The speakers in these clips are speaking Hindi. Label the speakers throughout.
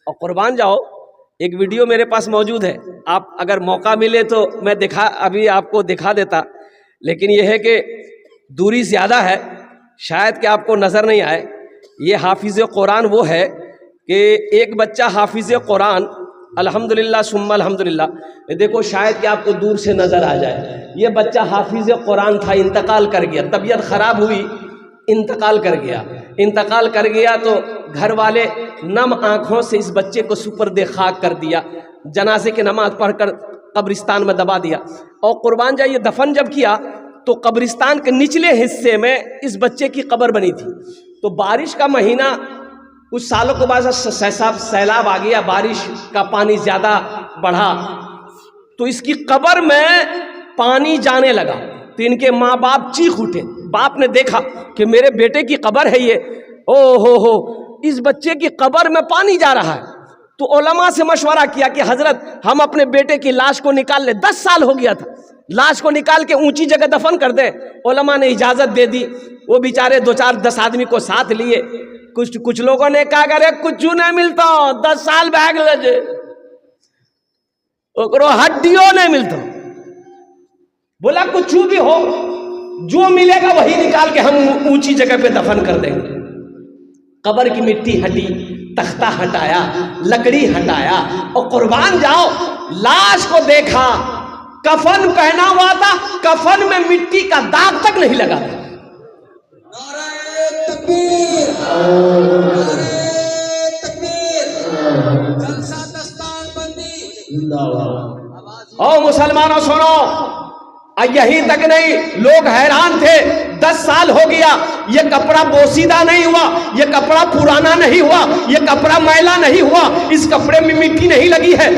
Speaker 1: और कुर्बान जाओ, एक वीडियो मेरे पास मौजूद है, आप अगर मौका मिले तो मैं अभी आपको दिखा देता, लेकिन यह है कि दूरी ज़्यादा है, शायद कि आपको नज़र नहीं आए। ये हाफिज़ कुरान वो है कि एक बच्चा हाफिज़ कुरान, अल्हम्दुलिल्लाह सुम्मा अल्हम्दुलिल्लाह, देखो शायद कि आपको दूर से नज़र आ जाए। ये बच्चा हाफिज़ कुरान था, इंतकाल कर गया, तबीयत ख़राब हुई, इंतकाल कर गया तो घर वाले नम आँखों से इस बच्चे को सुपर्दे खाक कर दिया, जनाजे की नमाज पढ़कर कब्रिस्तान में दबा दिया। और कुर्बान जाइए, दफन जब किया तो कब्रिस्तान के निचले हिस्से में इस बच्चे की कब्र बनी थी। तो बारिश का महीना, कुछ सालों के बाद सैलाब आ गया, बारिश का पानी ज़्यादा बढ़ा तो इसकी कब्र में पानी जाने लगा। तो इनके माँ बाप चीख उठे, बाप ने देखा कि मेरे बेटे की कब्र है ये, ओ हो इस बच्चे की कब्र में पानी जा रहा है। तो उलमा से मशवरा किया कि हजरत हम अपने बेटे की लाश को निकाल ले, 10 साल हो गया था, लाश को निकाल के ऊंची जगह दफन कर दे। उलमा ने इजाजत दे दी। वो बेचारे 2-4-10 आदमी को साथ लिए। कुछ लोगों ने कहा अरे कुछ नहीं मिलता, 10 साल बैग लगे, हड्डियों नहीं मिलता। बोला कुछ भी हो, जो मिलेगा वही निकाल के हम ऊंची जगह पे दफन कर देंगे। कब्र की मिट्टी हटी, तख्ता हटाया, लकड़ी हटाया और कुर्बान जाओ, लाश को देखा, कफन पहना हुआ था, कफन में मिट्टी का दाग तक नहीं लगा था।
Speaker 2: नारे तकबीर, नारे तकबीर, जलसा दस्तार बंदी।
Speaker 1: ओ मुसलमानों सुनो, यही तक नहीं, लोग हैरान थे, 10 साल हो गया, ये कपड़ा बोसीदा नहीं हुआ, ये कपड़ा पुराना नहीं हुआ, ये कपड़ा मैला नहीं हुआ, इस कपड़े में मिट्टी नहीं लगी है।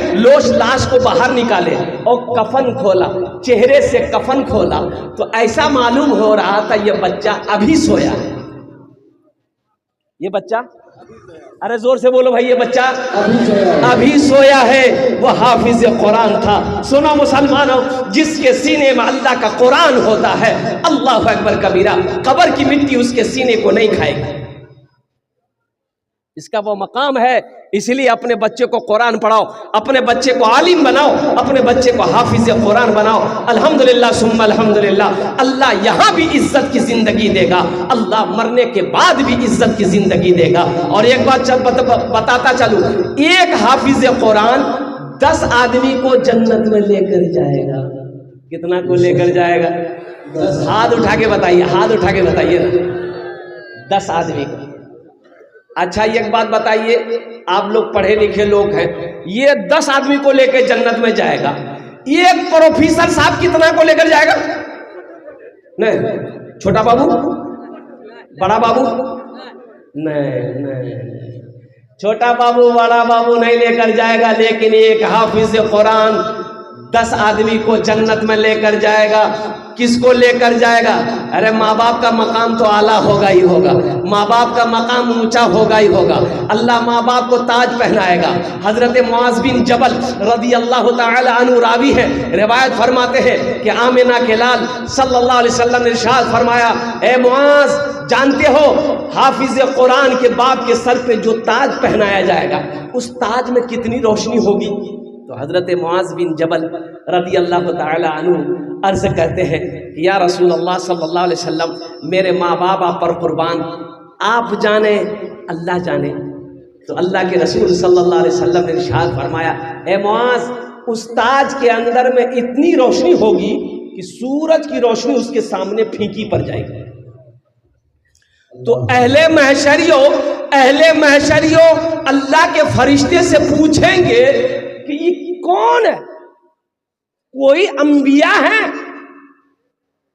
Speaker 1: लाश को बाहर निकाले और कफन खोला, चेहरे से कफन खोला तो ऐसा मालूम हो रहा था ये बच्चा अभी सोया है। ये बच्चा, अरे जोर से बोलो भाई, ये बच्चा अभी सोया है। वो हाफिज कुरान था। सुनो मुसलमानों, जिसके सीने में अल्लाह का कुरान होता है, अल्लाह अकबर कबीरा, कब्र की मिट्टी उसके सीने को नहीं खाएगी। इसका वो मकाम है। इसलिए अपने बच्चे को कुरान पढ़ाओ, अपने बच्चे को आलिम बनाओ, अपने बच्चे को हाफिज कुरान बनाओ। अल्हम्दुलिल्लाह सुम्मा अल्हम्दुलिल्लाह, अल्लाह यहाँ भी इज्जत की जिंदगी देगा, अल्लाह मरने के बाद भी इज्जत की जिंदगी देगा। और एक बात बताता चलूं, एक हाफिज कुरान 10 आदमी को जन्नत में लेकर जाएगा। कितना को लेकर जाएगा? हाथ उठा के बताइए, हाथ उठा के बताइए ना, 10 आदमी को। अच्छा एक बात बताइए, आप लोग पढ़े लिखे लोग हैं, ये 10 आदमी को लेकर जन्नत में जाएगा, एक प्रोफेसर साहब कितना को लेकर जाएगा? नहीं, छोटा बाबू, बड़ा बाबू, नहीं, छोटा बाबू बड़ा बाबू नहीं लेकर जाएगा, लेकिन एक हाफिज कुरान 10 आदमी को जन्नत में लेकर जाएगा। किसको लेकर जाएगा? अरे माँ बाप का मकाम तो आला होगा ही होगा, माँ बाप का मकाम ऊंचा होगा ही होगा। अल्लाह माँ बाप को ताज पहनाएगा। हजरत मुआज बिन जबल रदी अल्लाह तआला अन्हु रावी है, रिवायत फरमाते हैं कि आमिना के लाल सल्लल्लाहु अलैहि वसल्लम ने इरशाद फरमाया, ए मुआज, जानते हो हाफिज कुरान के बाप के सर पे जो ताज पहनाया जाएगा, उस ताज में कितनी रोशनी होगी? तो हजरत मुआज बिन जबल रदी अल्लाह तआला अन्हु अर्ज करते हैं, या रसूल अल्लाह सल्लल्लाहु अलैहि वसल्लम, मेरे माँ बाप आप पर कुर्बान, आप जाने अल्लाह जाने। तो अल्लाह के रसूल सल्लल्लाहु अलैहि वसल्लम ने इरशाद फरमाया, ए मुआज, उस ताज के अंदर में इतनी रोशनी होगी कि सूरज की रोशनी उसके सामने फीकी पड़ जाएगी। तो अहले महशरियों अल्लाह के फरिश्ते से पूछेंगे कि ये कौन है? कोई अंबिया है?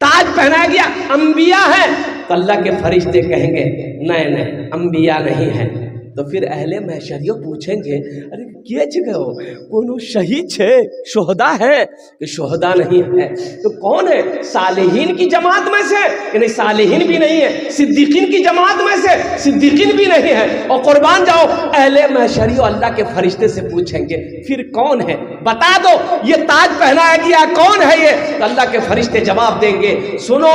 Speaker 1: ताज पहनाया गया, अंबिया है? तो अल्लाह के फरिश्ते कहेंगे नहीं, अंबिया नहीं है। तो फिर अहले महशरियों पूछेंगे, अरे के जगह हो, कौन शहीद है, शोहदा है कि शोहदा नहीं है? तो कौन है? सालिहीन की जमात में से कि नहीं, सालिहीन भी नहीं है। सिद्दीकीन की जमात में से, सिद्दीकीन भी नहीं है। और कुर्बान जाओ, अहले महशरियों अल्लाह के फरिश्ते से पूछेंगे फिर कौन है, बता दो ये ताज पहनाया गया कौन है ये? तो अल्लाह के फरिश्ते जवाब देंगे, सुनो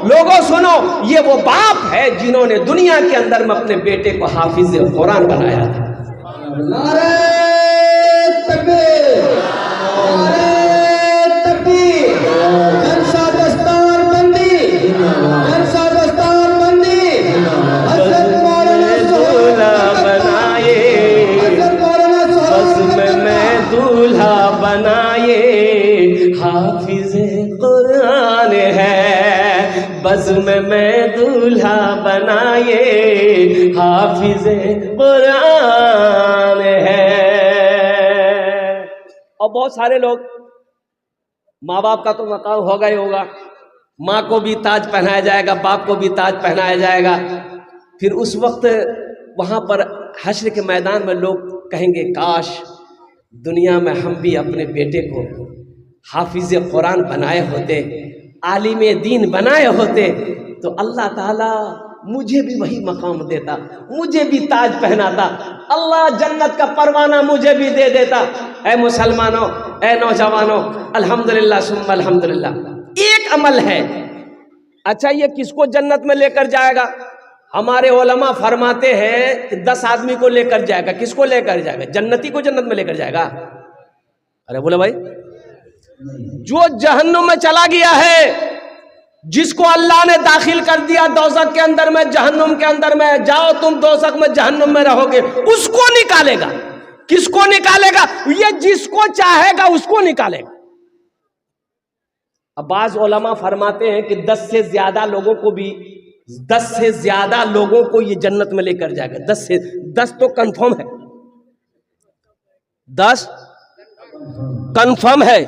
Speaker 1: लोगों सुनो, ये वो बाप है जिन्होंने दुनिया के अंदर में अपने बेटे को हाफिज कुरान बनाया था।
Speaker 2: नारे तकबीर, नारे तकबीर। जलसा दस्तार बंदी, जलसा दस्तार बंदी। हज़रत मौलाना
Speaker 1: दूल्हा बनाए,
Speaker 2: हज़रत मौलाना
Speaker 1: बज़्म में दूल्हा बनाए, हाफिज़ कुरान है। बज़्म में दूल्हा बनाए, हाफिज़ कुरान है। और बहुत सारे लोग, माँ बाप का तो मकाम होगा ही होगा, माँ को भी ताज पहनाया जाएगा, बाप को भी ताज पहनाया जाएगा। फिर उस वक्त वहाँ पर हश्र के मैदान में लोग कहेंगे, काश दुनिया में हम भी अपने बेटे को हाफिज़ कुरान बनाए होते, आलिम दीन बनाए होते, तो अल्लाह ताला मुझे भी वही मकाम देता, मुझे भी ताज पहनाता, अल्लाह जन्नत का परवाना मुझे भी दे देता। ऐ मुसलमानों, ऐ नौजवानों, अल्हम्दुलिल्लाह सुम्मा अल्हम्दुलिल्लाह। एक अमल है, अच्छा ये किसको जन्नत में लेकर जाएगा? हमारे उलमा फरमाते हैं कि 10 आदमी को लेकर जाएगा। किसको लेकर जाएगा? जन्नती को जन्नत में लेकर जाएगा। अरे बोले भाई, जो जहन्नुम में चला गया है, जिसको अल्लाह ने दाखिल कर दिया दोज़ख के अंदर में, जहन्नुम के अंदर में, जाओ तुम दोज़ख में जहन्नुम में रहोगे, उसको निकालेगा। किसको निकालेगा? ये जिसको चाहेगा उसको निकालेगा। अब बाज़ उलमा फरमाते हैं कि 10 से ज्यादा लोगों को भी, 10 से ज्यादा लोगों को ये जन्नत में लेकर जाएगा। 10 तो कंफर्म है, 10 कंफर्म है।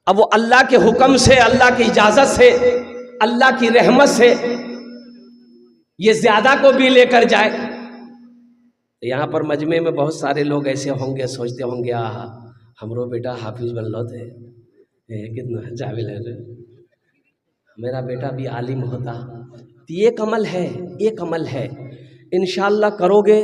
Speaker 1: अब वो अल्लाह के हुक्म से, अल्लाह की इजाजत से, अल्लाह की रहमत से ये ज्यादा को भी लेकर जाए। यहाँ पर मजमे में बहुत सारे लोग ऐसे होंगे, सोचते होंगे, आहा हमरो बेटा हाफिज बनलो थे, कितना जाविल है, मेरा बेटा भी आलिम होता। तो एक अमल है, एक अमल है, इंशाअल्लाह करोगे,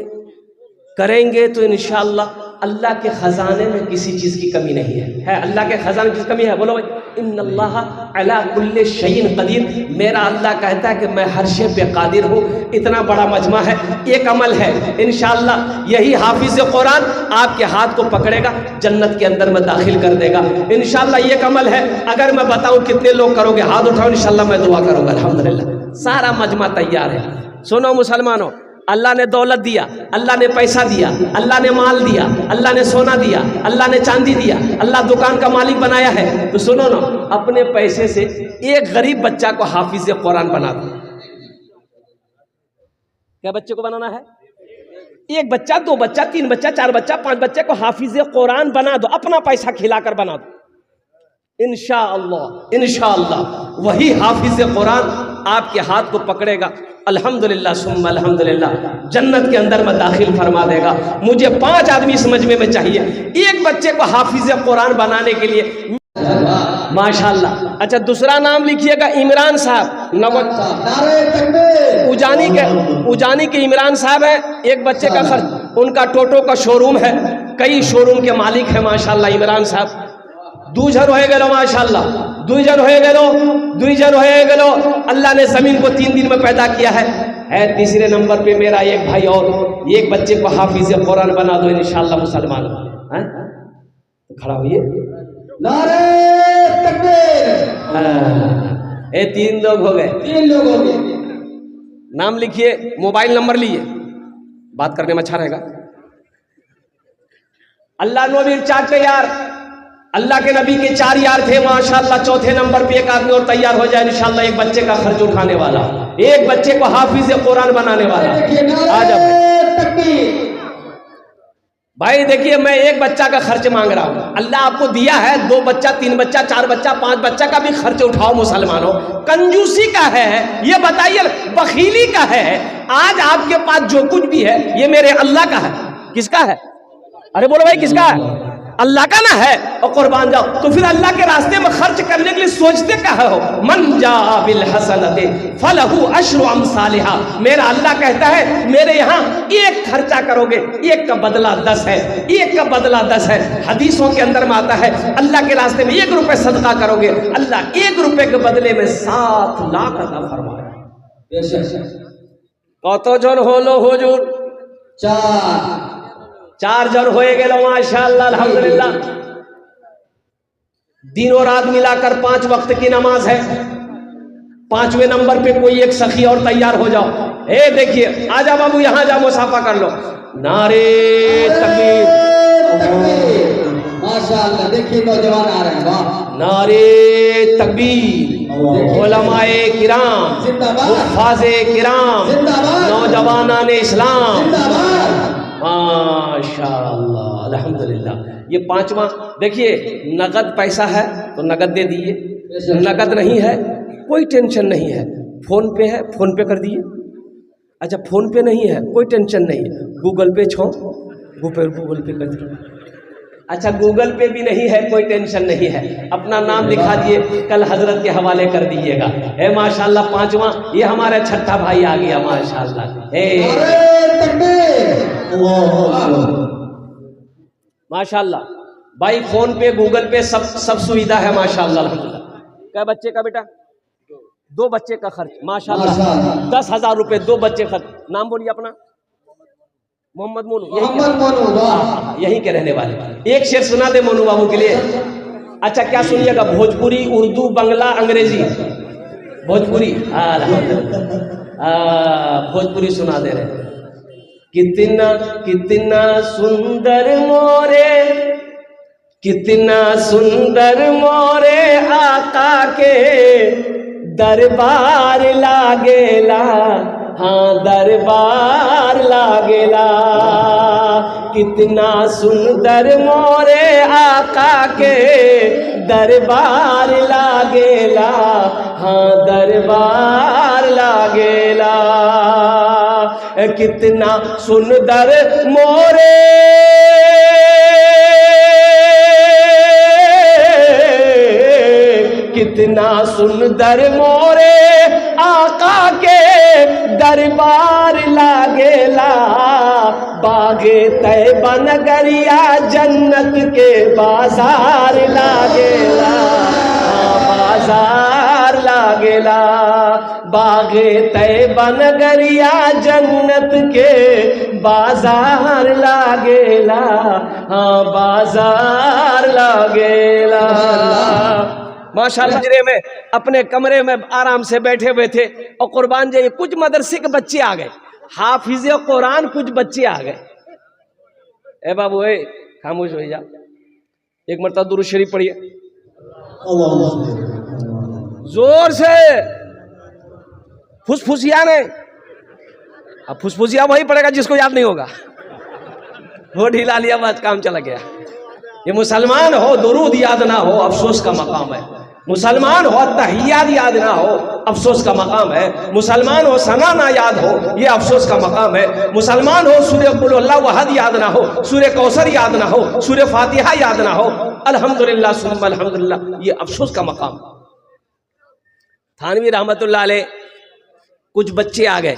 Speaker 1: करेंगे तो इंशाअल्लाह अल्लाह के खजाने में किसी चीज की कमी नहीं है। अल्लाह के खजाने की कमी है? बोलो भाई, इन्नल्लाह अला कुल्ली शैइन कदीर। मेरा अल्लाह कहता है कि मैं हर शे पे कादिर हूँ। इतना बड़ा मजमा है, एक अमल है, इंशाअल्लाह यही हाफिज कुरान आपके हाथ को पकड़ेगा, जन्नत के अंदर में दाखिल कर देगा। इंशाअल्लाह एक अमल है। अगर मैं बताऊं कितने लोग करोगे, हाथ उठाओ, इंशाअल्लाह मैं दुआ करूंगा। अल्हम्दुलिल्लाह सारा मजमा तैयार है। सुनो मुसलमानों, अल्लाह ने दौलत दिया, अल्लाह ने पैसा दिया, अल्लाह ने माल दिया, अल्लाह ने सोना दिया, अल्लाह ने चांदी दिया, अल्लाह दुकान का मालिक बनाया है। तो सुनो ना, अपने पैसे से एक गरीब बच्चा को हाफिज कुरान बना दो। क्या बच्चे को बनाना है? एक बच्चा, 2 बच्चा, 3 बच्चा, 4 बच्चा, 5 बच्चे को हाफिज कुरान बना दो, अपना पैसा खिलाकर बना दो। इंशाअल्लाह, इंशाअल्लाह वही हाफिज कुरान आपके हाथ को पकड़ेगा, अल्हम्दुलिल्लाह सुम्मा अल्हम्दुलिल्लाह जन्नत के अंदर में दाखिल फरमा देगा। मुझे 5 आदमी इस मजमे में चाहिए, एक बच्चे को हाफिज कुरान बनाने के लिए। माशाल्लाह। अच्छा, दूसरा नाम लिखिएगा, इमरान साहब, उजानी के इमरान साहब है। एक बच्चे का खर्च, उनका टोटो का शोरूम है, कई शोरूम के मालिक है माशाल्लाह इमरान साहब। 2 जन हो गए माशाल्लाह, 2 जन हो गए। अल्लाह ने जमीन को 3 दिन में पैदा किया है। तीसरे नंबर पे मेरा एक भाई, और एक बच्चे को हाफिज कुरान बना दो इंशाअल्लाह मुसलमान। खड़ा होइए,
Speaker 2: नारे तकबीर।
Speaker 1: 3 लोग हो गए,
Speaker 2: 3 लोग हो गए।
Speaker 1: नाम लिखिए, मोबाइल नंबर लिए, बात करने में अच्छा रहेगा। अल्लाह नबी 4 के यार, अल्लाह के नबी के 4 यार थे माशाल्लाह। चौथे नंबर पे एक आदमी और तैयार हो जाए इंशाल्लाह, एक बच्चे का खर्च उठाने वाला, एक बच्चे को हाफिज कुरान बनाने वाला। आ जाओ भाई, देखिए मैं एक बच्चा का खर्च मांग रहा हूँ, अल्लाह आपको दिया है 2 बच्चा, 3 बच्चा, 4 बच्चा, 5 बच्चा का भी खर्च उठाओ मुसलमानों। कंजूसी का है ये, बताइए, बखीली का है। आज आपके पास जो कुछ भी है ये मेरे अल्लाह का है। किसका है? अरे बोलो भाई, किसका है? अल्लाह का ना है। और कुर्बान जाओ, तो फिर अल्लाह के रास्ते में खर्च करने के लिए सोचते क्या हो? मन जा बिल हसनते फलहु अश्रु अमसालिहा। मेरा अल्लाह कहता है, मेरे यहाँ एक खर्चा करोगे, एक का बदला 10 है, एक का बदला 10 है। हदीसों के अंदर में आता है, अल्लाह के रास्ते में 1 रुपए सदका करोगे, अल्लाह 1 रुपए के बदले में 7 लाख अता फरमाए। कत जन होलो हुजूर?
Speaker 2: 4।
Speaker 1: चार्जर हो गए माशाअल्लाह अल्हम्दुलिल्लाह। दिन और रात मिलाकर 5 वक्त की नमाज है। 5वें नंबर पे कोई एक सखी और तैयार हो जाओ। ए देखिए, आजा बाबू, यहां जा, मुसाफा कर लो। नारे तकबीर,
Speaker 2: माशाअल्लाह, देखिए नौजवान आ रहे हैं, वाह।
Speaker 1: नारे तकबीर, उलमाए किराम,
Speaker 2: जिंदाबाद,
Speaker 1: हुफ़ाज़े किराम,
Speaker 2: जिंदाबाद,
Speaker 1: नौजवानान इस्लाम,
Speaker 2: जिंदाबाद।
Speaker 1: माशाअल्लाह अल्हम्दुलिल्लाह। ये 5वां देखिए, नगद पैसा है तो नगद दे दिए, नगद नहीं है कोई टेंशन नहीं है, फोन पे है फोन पे कर दिए। अच्छा, फोन पे नहीं है कोई टेंशन नहीं है, गूगल पे छो गूगल पे कर दिए। अच्छा, गूगल पे भी नहीं है कोई टेंशन नहीं है, अपना नाम दिखा दिए, कल हजरत के हवाले कर दीजिएगा। ए माशाल्लाह 5वां, ये हमारा छठा भाई आ गया माशाल्लाह। माशाल्लाह भाई, फोन पे गूगल पे सब सुविधा है माशाल्लाह अल्हम्दुलिल्लाह। क्या बच्चे का बेटा? 2 बच्चे का खर्च माशाल्लाह 10,000 रुपए 2 बच्चे खर्च। नाम बोलिए अपना। मोहम्मद मोनू, यहीं के रहने वाले। एक शेर सुना दे मोनू बाबू के लिए। अच्छा, क्या सुनिएगा? भोजपुरी, उर्दू, बंगला, अंग्रेजी। भोजपुरी, भोजपुरी सुना दे रहे। कितना कितना सुंदर मोरे, कितना सुंदर मोरे आका के दरबार लागेला, हाँ दरबार लागेला। कितना सुंदर मोरे आका के दरबार लागेला, हाँ दरबार लागेला। कितना सुंदर मोरे कितना सुंदर मोरे आका के दरबार लागेला। बागे तैबा नगरिया जन्नत के बाजार लागेला, बाजार लागेला। बागे तैबा नगरिया जन्नत के बाजार लागेला, हाँ बाजार लागेला। माशाअल्लाह जरे में अपने कमरे में आराम से बैठे हुए थे और कुर्बान जाइए, कुछ मदरसे के बच्चे आ गए, हाफिज़े कुरान कुछ बच्चे आ गए। ए बाबू, ए खामोश हो जा, एक मरतबा दुरूद शरीफ पढ़िए जोर से। फुसफुसिया ने, अब फुसफुसिया वही पड़ेगा जिसको याद नहीं होगा, वो ढीला लिया, बात काम चला गया। ये मुसलमान हो दुरूद याद ना हो अफसोस का मकाम है, मुसलमान हो तहियात याद ना हो अफसोस का मकाम है, मुसलमान हो सना ना याद हो ये अफसोस का मकाम है, मुसलमान हो सूर्य कुल अल्लाह वहद याद ना हो, सूर्य कौसर याद ना हो, सूर्य फातिहा याद ना हो, अल्हम्दुलिल्लाह सुम्मा अल्हम्दुलिल्लाह, ये अफसोस का मकाम। थानवी रहमतुल्लाह अलैह, कुछ बच्चे आ गए,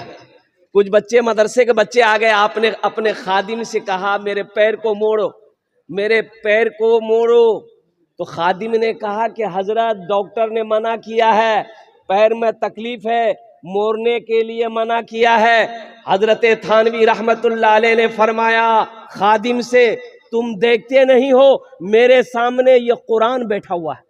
Speaker 1: कुछ बच्चे मदरसे के बच्चे आ गए। आपने अपने खादिम से कहा मेरे पैर को मोड़ो, मेरे पैर को मोड़ो। तो खादिम ने कहा कि हजरत डॉक्टर ने मना किया है, पैर में तकलीफ है, मोड़ने के लिए मना किया है। हजरत थानवी रहमतुल्लाह अलैह ने फरमाया खादिम से, तुम देखते नहीं हो मेरे सामने ये कुरान बैठा हुआ है।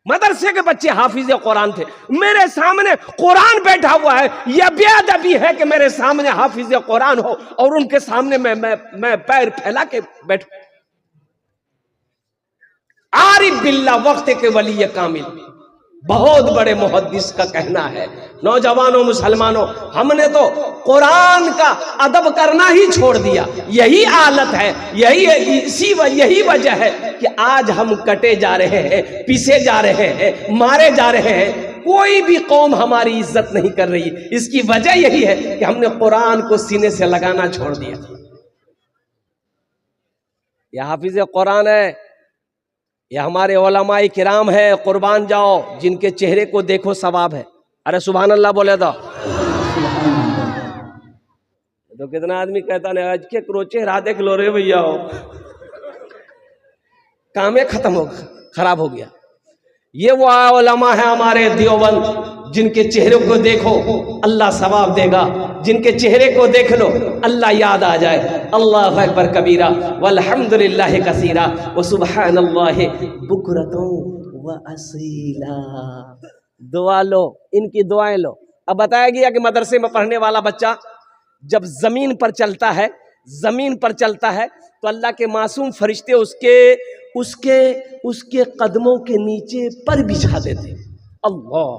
Speaker 1: मदरसे के बच्चे हाफिज़े कुरान थे, मेरे सामने कुरान बैठा हुआ है। यह बेअदबी है कि मेरे सामने हाफिज़े कुरान हो और उनके सामने मैं पैर फैला के बैठूं। आरिफ बिल्ला वक्त के वली कामिल, बहुत बड़े मुहद्दिस का कहना है। नौजवानों मुसलमानों, हमने तो कुरान का अदब करना ही छोड़ दिया। यही हालत है, यही वजह है कि आज हम कटे जा रहे हैं, पीसे जा रहे हैं, मारे जा रहे हैं। कोई भी कौम हमारी इज्जत नहीं कर रही। इसकी वजह यही है कि हमने कुरान को सीने से लगाना छोड़ दिया। यह हाफिज़ कुरान है, यह हमारे उलमाए किराम है, कुर्बान जाओ जिनके चेहरे को देखो सवाब है। अरे सुभान अल्लाह बोले तो कितना आदमी कहता नहीं आज के क्रो चेहरा देख लो रे भैया, कामे खत्म हो खराब हो गया। ये वो उलमा है हमारे देवबंद जिनके चेहरे को देखो अल्लाह सवाब देगा, जिनके चेहरे को देख लो अल्लाह याद आ जाए। अल्लाह अकबर कबीरा वल्हम्दुलिल्लाह कसीरा व सुब्हानल्लाहि बुकरतन व असीला। दुआ लो, इनकी दुआएं लो। अब बताया गया कि मदरसे में पढ़ने वाला बच्चा जब जमीन पर चलता है, जमीन पर चलता है तो अल्लाह के मासूम फरिश्ते उसके कदमों के नीचे पर बिछा देते। अल्लाह,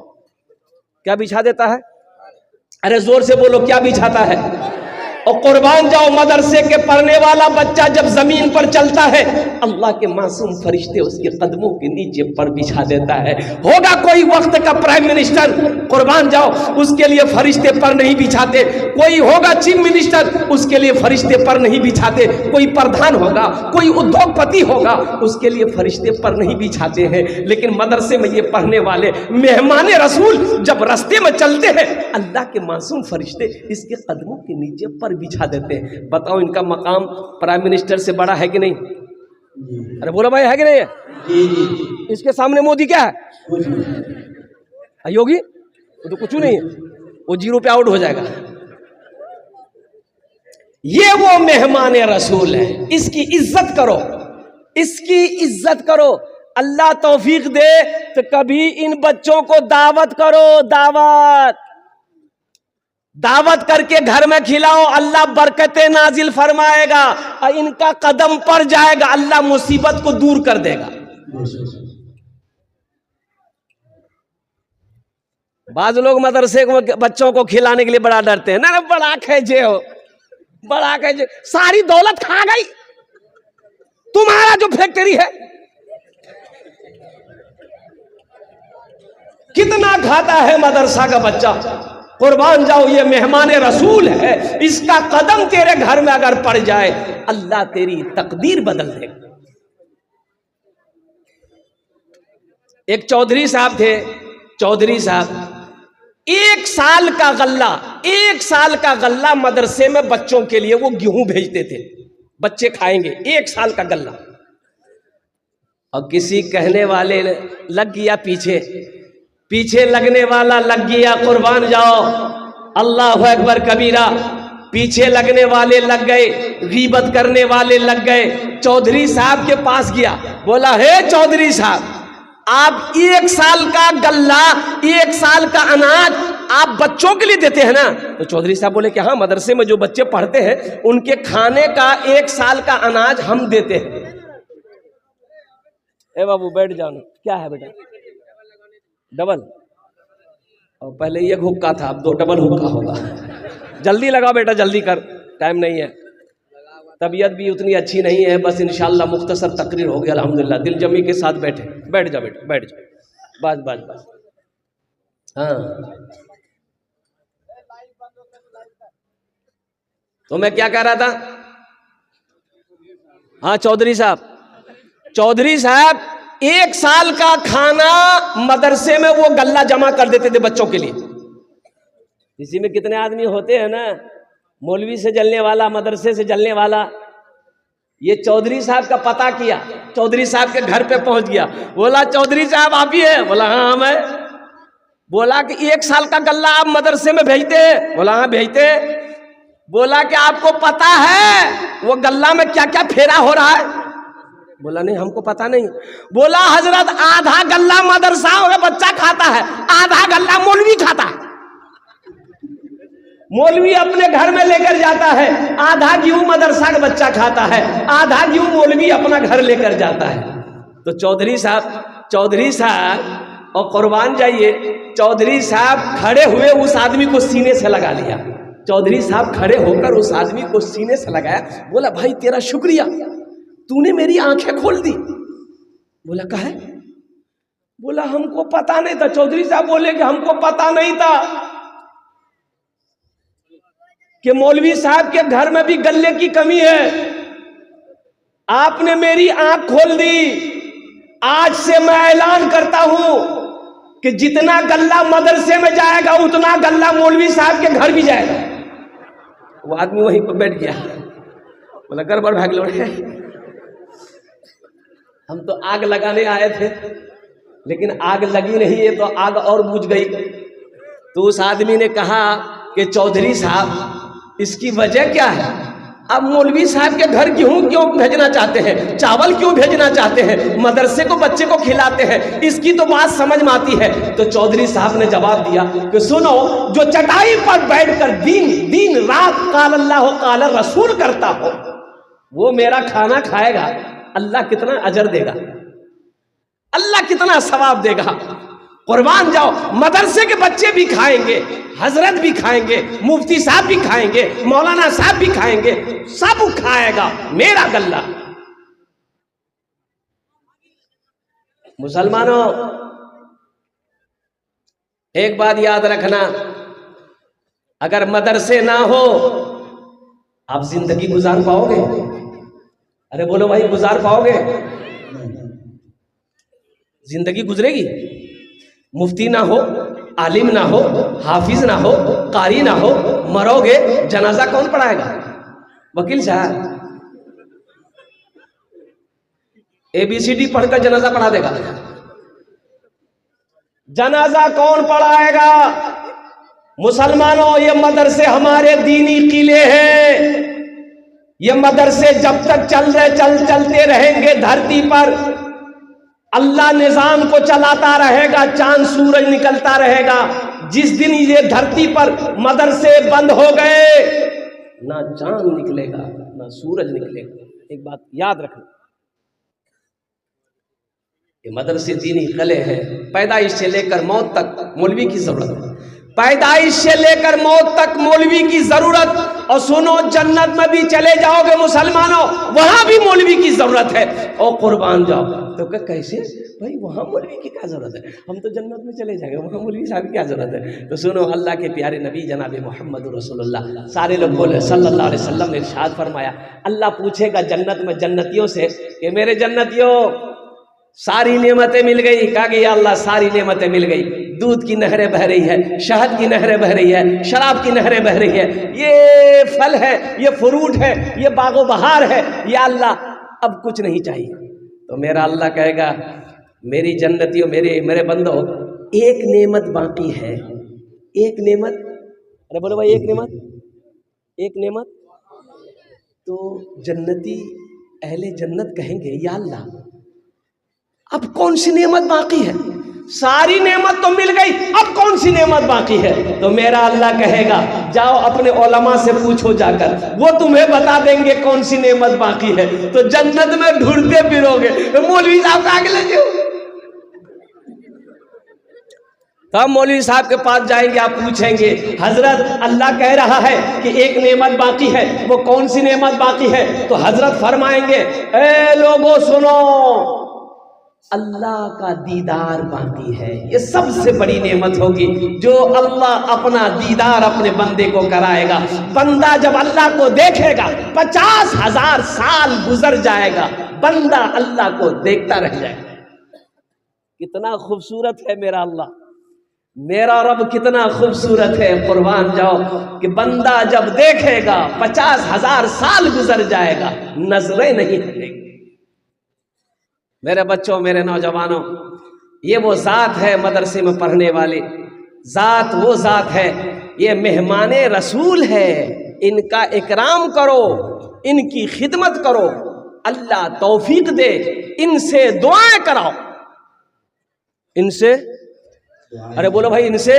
Speaker 1: क्या बिछा देता है? अरे जोर से बोलो, क्या बिछाता है? और कुर्बान जाओ, मदरसे के पढ़ने वाला बच्चा जब जमीन पर चलता है अल्लाह के मासूम फरिश्ते उसके कदमों के नीचे पर बिछा देता है। होगा कोई वक्त का प्राइम मिनिस्टर, कुर्बान जाओ, उसके लिए फरिश्ते पर नहीं बिछाते। कोई होगा चीफ मिनिस्टर, उसके लिए फरिश्ते पर नहीं बिछाते। कोई प्रधान होगा, कोई उद्योगपति होगा, उसके लिए फरिश्ते पर नहीं बिछाते हैं। लेकिन मदरसे में ये पढ़ने वाले मेहमान रसूल जब रास्ते में चलते हैं अल्लाह के मासूम फरिश्ते इसके कदमों के नीचे पर बिछा देते हैं। बताओ, इनका मकाम प्राइम मिनिस्टर से बड़ा है कि नहीं? अरे बोला भाई, है कि नहीं है? इसके सामने मोदी क्या है? योगी वो तो कुछ नहीं है, वो जीरो पे आउट हो जाएगा। ये वो मेहमान रसूल है, इसकी इज्जत करो, इसकी इज्जत करो। अल्लाह तौफीक दे तो कभी इन बच्चों को दावत करो, दावत करके घर में खिलाओ, अल्लाह बरकतें नाजिल फरमाएगा और इनका कदम पड़ जाएगा, अल्लाह मुसीबत को दूर कर देगा। बाज लोग मदरसे को बच्चों को खिलाने के लिए बड़ा डरते हैं। ना बड़ा खेजे हो, बड़ा खेजे, सारी दौलत खा गई, तुम्हारा जो फैक्ट्री है कितना खाता है मदरसा का बच्चा। कुर्बान जाओ, ये मेहमान रसूल है, इसका कदम तेरे घर में अगर पड़ जाए अल्लाह तेरी तकदीर बदल देगा। एक चौधरी साहब थे, चौधरी साहब 1 साल का गल्ला मदरसे में बच्चों के लिए वो गेहूं भेजते थे, बच्चे खाएंगे, 1 साल का गल्ला। और किसी कहने वाले लग गया पीछे लगने वाला लग गया, कुर्बान जाओ, अल्लाह अकबर कबीरा, पीछे लगने वाले लग गए, गीबत करने वाले लग गए। चौधरी साहब के पास गया, बोला, हे चौधरी साहब, आप 1 साल का गल्ला, 1 साल का अनाज आप बच्चों के लिए देते हैं ना? तो चौधरी साहब बोले कि हाँ, मदरसे में जो बच्चे पढ़ते हैं उनके खाने का 1 साल का अनाज हम देते हैं। ए बाबू बैठ जाओ, क्या है बेटा? डबल, और पहले एक हुक्का था, अब 2 डबल हुक्का होगा। जल्दी लगा बेटा, जल्दी कर, टाइम नहीं है। तबीयत भी उतनी अच्छी नहीं है, बस इंशाल्लाह मुख्तसर तकरीर हो गया, अल्हम्दुलिल्लाह। दिल जमी के साथ बैठ जा बेटा, बैठ जा, बस। हाँ, तो मैं क्या कह रहा था? हाँ, चौधरी साहब 1 साल का खाना मदरसे में वो गल्ला जमा कर देते थे बच्चों के लिए। इसी में कितने आदमी होते हैं ना, मौलवी से जलने वाला, मदरसे से जलने वाला। ये चौधरी साहब का पता किया, चौधरी साहब के घर पे पहुंच गया, बोला, चौधरी साहब आप ही है? बोला, हाँ मैं। बोला कि 1 साल का गल्ला आप मदरसे में भेजते हैं? बोला, हाँ भेजते। बोला कि आपको पता है वो गल्ला में क्या क्या फेरा हो रहा है? बोला, नहीं हमको पता नहीं। बोला, हजरत, आधा गल्ला मदरसा में बच्चा खाता है, आधा गल्ला मौलवी खाता है। मौलवी अपने घर में लेकर जाता है, आधा गेहूं मदरसा का बच्चा खाता है, आधा गेहूं मौलवी अपना घर लेकर जाता है। तो चौधरी साहब और कुर्बान जाइए, चौधरी साहब खड़े हुए उस आदमी को सीने से लगा लिया। चौधरी साहब खड़े होकर उस आदमी को सीने से लगाया, बोला, भाई तेरा शुक्रिया, तूने मेरी आंखें खोल दी। बोला, काहे? बोला, हमको पता नहीं था। चौधरी साहब बोले कि हमको पता नहीं था कि मौलवी साहब के घर में भी गल्ले की कमी है। आपने मेरी आंख खोल दी। आज से मैं ऐलान करता हूं कि जितना गल्ला मदरसे में जाएगा उतना गल्ला मौलवी साहब के घर भी जाएगा। वो आदमी वहीं पर बैठ गया, बोला, गड़बड़ भाग लो, हम तो आग लगाने आए थे, लेकिन आग लगी नहीं है तो आग और बुझ गई। तो उस आदमी ने कहा कि चौधरी साहब इसकी वजह क्या है? अब मौलवी साहब के घर गेहूं क्यों भेजना चाहते हैं, चावल क्यों भेजना चाहते हैं, मदरसे को बच्चे को खिलाते हैं, इसकी तो बात समझ में आती है। तो चौधरी साहब ने जवाब दिया कि सुनो, जो चटाई पर बैठकर दिन दिन रात काल अल्लाह काल रसूल करता हो वो मेरा खाना खाएगा, अल्लाह कितना अजर देगा, अल्लाह कितना सवाब देगा। कुर्बान जाओ, मदरसे के बच्चे भी खाएंगे, हजरत भी खाएंगे, मुफ्ती साहब भी खाएंगे, मौलाना साहब भी खाएंगे, सब खाएगा मेरा गल्ला। मुसलमानों, एक बात याद रखना, अगर मदरसे ना हो आप जिंदगी गुजार पाओगे? अरे बोलो भाई, गुजार पाओगे? जिंदगी गुजरेगी? मुफ्ती ना हो, आलिम ना हो, हाफिज ना हो, कारी ना हो, मरोगे, जनाजा कौन पढ़ाएगा? वकील साहब ABCD पढ़कर जनाजा पढ़ा देगा। जनाजा कौन पढ़ाएगा? मुसलमानों, ये मदरसे हमारे दीनी किले हैं। ये मदरसे जब तक चलते रहेंगे धरती पर, अल्लाह निजाम को चलाता रहेगा, चांद सूरज निकलता रहेगा। जिस दिन ये धरती पर मदरसे बंद हो गए, ना चांद निकलेगा ना सूरज निकलेगा। एक बात याद रखना, ये मदरसे दीनी कले हैं। पैदाइश से लेकर मौत तक मौलवी की जरूरत है, पैदाइश से लेकर मौत तक मौलवी की जरूरत। और सुनो, जन्नत में भी चले जाओगे मुसलमानों, वहां भी मौलवी की जरूरत है। और कुर्बान जाओ तो कैसे भाई, वहां मौलवी की क्या जरूरत है, हम तो जन्नत में चले जाएंगे, वहां मौलवी साहब की क्या जरूरत है? तो सुनो, अल्लाह के प्यारे नबी जनाब मोहम्मद रसूलुल्लाह, सारे लोग बोले सल्लल्लाहु अलैहि वसल्लम ने इरशाद फरमाया, अल्लाह पूछेगा जन्नत में जन्नतियों से कि मेरे जन्नतियों सारी नेमतें मिल गई? कहा कि या अल्लाह सारी नेमतें मिल गई, दूध की नहरें बह रही है, शहद की नहरें बह रही है, शराब की नहरें बह रही है, ये फल है, ये फ्रूट है, ये बागो बहार है, या अल्लाह अब कुछ नहीं चाहिए। तो मेरा अल्लाह कहेगा, मेरी जन्नतियों, मेरे बंदो, एक नेमत बाकी है, एक नेमत। अरे बोलो भाई, एक नेमत, एक नेमत। तो जन्नती अहले जन्नत कहेंगे, या अल्लाह अब कौन सी नेमत बाकी है? सारी नेमत तो मिल गई, अब कौन सी नेमत बाकी है? तो मेरा अल्लाह कहेगा, जाओ अपने उलमा से पूछो जाकर, वो तुम्हें बता देंगे कौन सी नेमत बाकी है। तो जन्नत में ढूंढते फिरोगे, तो मौलवी साहब का आगे लगे हो। तब मौलवी साहब के पास जाएंगे, आप पूछेंगे, हजरत अल्लाह कह रहा है कि एक नेमत बाकी है, वो कौन सी नेमत बाकी है? तो हजरत फरमाएंगे, ए लोगों सुनो, अल्लाह का दीदार बाकी है। ये सबसे बड़ी नेमत होगी जो अल्लाह अपना दीदार अपने बंदे को कराएगा। बंदा जब अल्लाह को देखेगा 50,000 साल गुजर जाएगा, बंदा अल्लाह को देखता रह जाएगा। कितना खूबसूरत है मेरा अल्लाह, मेरा रब कितना खूबसूरत है। कुर्बान जाओ कि बंदा जब देखेगा 50,000 साल गुजर जाएगा, नजरें नहीं हटेगी। मेरे बच्चों, मेरे नौजवानों, ये वो ज़ात है मदरसे में पढ़ने वाले, ज़ात वो ज़ात है, ये मेहमान रसूल है। इनका इकराम करो, इनकी खिदमत करो, अल्लाह तौफीक दे, इनसे दुआएं कराओ, इनसे, अरे बोलो भाई, इनसे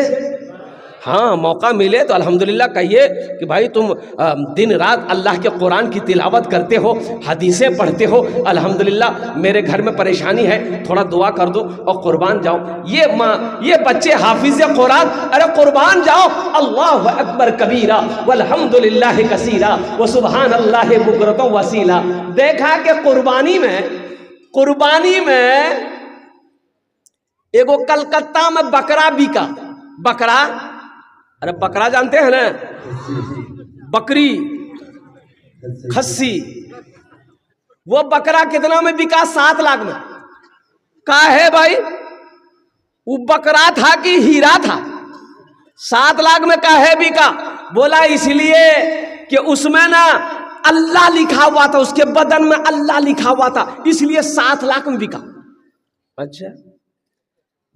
Speaker 1: हाँ मौका मिले तो अल्हम्दुलिल्लाह कहिए कि भाई तुम दिन रात अल्लाह के कुरान की तिलावत करते हो, हदीसें पढ़ते हो, अल्हम्दुलिल्लाह मेरे घर में परेशानी है, थोड़ा दुआ कर दो और कुर्बान जाओ। ये बच्चे हाफिज कुरान, अरे कुर्बान जाओ, अल्लाहु अकबर कबीरा वल्हम्दुलिल्लाह कसीरा व सुबहान अल्लाह बुकरतु वसीला। देखा कि कुर्बानी में एगो कलकत्ता में बकरा बिका, बकरा, अरे बकरा जानते हैं ना, बकरी, खस्सी, वो बकरा कितना में बिका? 7 लाख में। कहा है भाई, वो बकरा था कि हीरा था? 7 लाख में कहा है बिका? बोला इसलिए कि उसमें ना अल्लाह लिखा हुआ था, उसके बदन में अल्लाह लिखा हुआ था, इसलिए 7 लाख में बिका। अच्छा,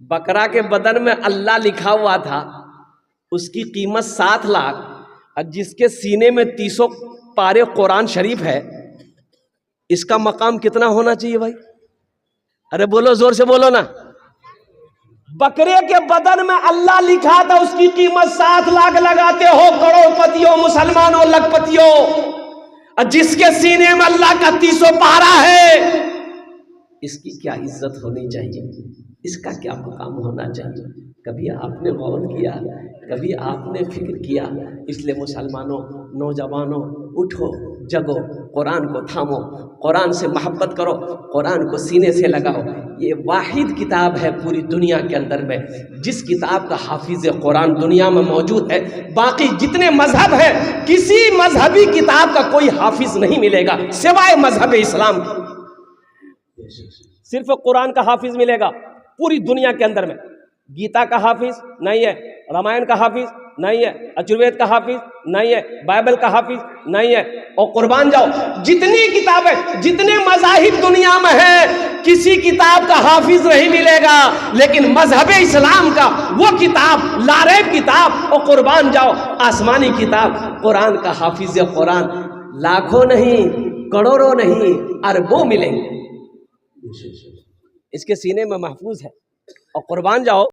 Speaker 1: बकरा के बदन में अल्लाह लिखा हुआ था उसकी कीमत 7 लाख, और जिसके सीने में 300 पारे कुरान शरीफ है, इसका मकाम कितना होना चाहिए भाई? अरे बोलो, जोर से बोलो ना। बकरे के बदन में अल्लाह लिखा था, उसकी कीमत 7 लाख लगाते हो करोड़पतियों, मुसलमानों, लखपतियों, और जिसके सीने में अल्लाह का 300 पारा है, इसकी क्या इज्जत होनी चाहिए, इसका क्या मकाम होना चाहिए? कभी आपने गौर किया, कभी आपने फिक्र किया? इसलिए मुसलमानों, नौजवानों, उठो, जगो, कुरान को थामो, कुरान से मोहब्बत करो, कुरान को सीने से लगाओ। ये वाहिद किताब है पूरी दुनिया के अंदर में जिस किताब का हाफिज कुरान दुनिया में मौजूद है। बाकी जितने मजहब है, किसी मजहबी किताब का कोई हाफिज नहीं मिलेगा सिवाय मजहब इस्लाम की। सिर्फ कुरान का हाफिज मिलेगा पूरी दुनिया के अंदर में। गीता का हाफिज नहीं है, रामायण का हाफिज नहीं है, अजुर्वेद का हाफिज नहीं है, बाइबल का हाफिज नहीं है। और कुर्बान जाओ, जितनी किताबें, जितने मज़ाहिब दुनिया में है, किसी किताब का हाफिज नहीं मिलेगा, लेकिन मजहब इस्लाम का वो किताब, लारैब किताब, और कुर्बान जाओ आसमानी किताब, कुरान का हाफिज कुरान लाखों नहीं, करोड़ों नहीं, अरबों मिलेंगे। इसके सीने में महफूज है। और कुर्बान जाओ